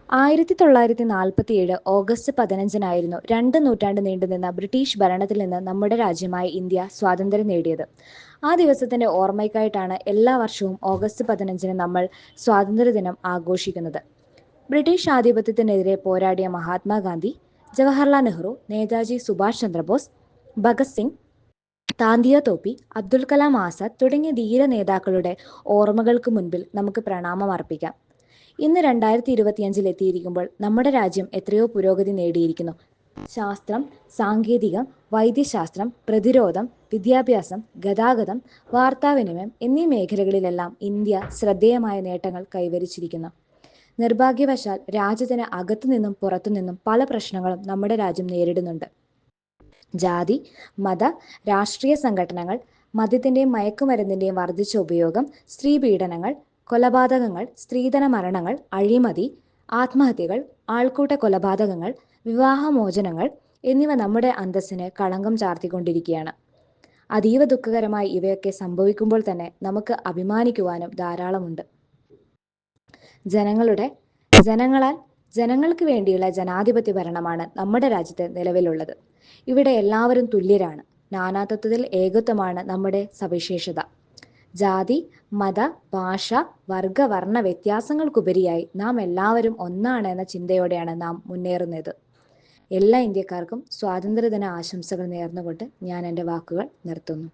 1947 August 15-നായിരുന്നു 2 നൂറ്റാണ്ട് നീണ്ടുനിന്ന British ഭരണത്തിൽ നിന്ന് നമ്മുടെ രാജ്യമായ ഇന്ത്യ സ്വാതന്ത്ര്യം നേടിയത്. ആ ദിവസത്തിന്റെ ഓർമ്മയ്ക്കായിട്ടാണ് എല്ലാ വർഷവും ഓഗസ്റ്റ് 15-ന് നമ്മൾ സ്വാതന്ത്ര്യദിനം ആഘോഷിക്കുന്നത്. ബ്രിട്ടീഷ് ആധിപത്യത്തിനെതിരെ പോരാടിയ മഹാത്മാഗാന്ധി, ജവഹർലാൽ നെഹ്റു, നേതാജി സുഭാഷ് ചന്ദ്രബോസ്, ഭഗത് സിംഗ്, താന്തിയ തോപ്പി, അബ്ദുൽ കലാം ആസാദ് തുടങ്ങിയ ധീര നേതാക്കളുടെ ഓർമ്മകൾക്ക് മുൻപിൽ നമുക്ക് പ്രണാമം അർപ്പിക്കാം. ഇന്ന് 2025 എത്തിയിരിക്കുമ്പോൾ നമ്മുടെ രാജ്യം എത്രയോ പുരോഗതി നേടിയിരിക്കുന്നു. ശാസ്ത്രം, സാങ്കേതികം, വൈദ്യശാസ്ത്രം, പ്രതിരോധം, വിദ്യാഭ്യാസം, ഗതാഗതം, വാർത്താവിനിമയം എന്നീ മേഖലകളിലെല്ലാം ഇന്ത്യ ശ്രദ്ധേയമായ നേട്ടങ്ങൾ കൈവരിച്ചിരിക്കുന്നു. നിർഭാഗ്യവശാൽ രാജ്യത്തിന് അകത്തുനിന്നും പുറത്തുനിന്നും പല പ്രശ്നങ്ങളും നമ്മുടെ രാജ്യം നേരിടുന്നുണ്ട്. ജാതി, മത, രാഷ്ട്രീയ സംഘടനകൾ, മദ്യത്തിന്റെയും മയക്കുമരുന്നിന്റെയും വർദ്ധിച്ച ഉപയോഗം, സ്ത്രീ പീഡനങ്ങൾ, കൊലപാതകങ്ങൾ, സ്ത്രീധന മരണങ്ങൾ, അഴിമതി, ആത്മഹത്യകൾ, ആൾക്കൂട്ട കൊലപാതകങ്ങൾ, വിവാഹമോചനങ്ങൾ എന്നിവ നമ്മുടെ അന്തസ്സിന് കളങ്കം ചാർത്തിക്കൊണ്ടിരിക്കുകയാണ്. അതീവ ദുഃഖകരമായി ഇവയൊക്കെ സംഭവിക്കുമ്പോൾ തന്നെ നമുക്ക് അഭിമാനിക്കുവാനും ധാരാളമുണ്ട്. ജനങ്ങൾക്ക് വേണ്ടിയുള്ള ജനാധിപത്യ ഭരണമാണ് നമ്മുടെ രാജ്യത്ത് നിലവിലുള്ളത്. ഇവിടെ എല്ലാവരും തുല്യരാണ്. നാനാത്വത്തിൽ ഏകത്വമാണ് നമ്മുടെ സവിശേഷത. ജാതി, മത, ഭാഷ, വർഗ, വർണ്ണ വ്യത്യാസങ്ങൾക്കുപരിയായി നാം എല്ലാവരും ഒന്നാണ് എന്ന ചിന്തയോടെയാണ് നാം മുന്നേറുന്നത്. എല്ലാ ഇന്ത്യക്കാർക്കും സ്വാതന്ത്ര്യദിന ആശംസകൾ നേർന്നുകൊണ്ട് ഞാൻ എൻ്റെ വാക്കുകൾ നിർത്തുന്നു.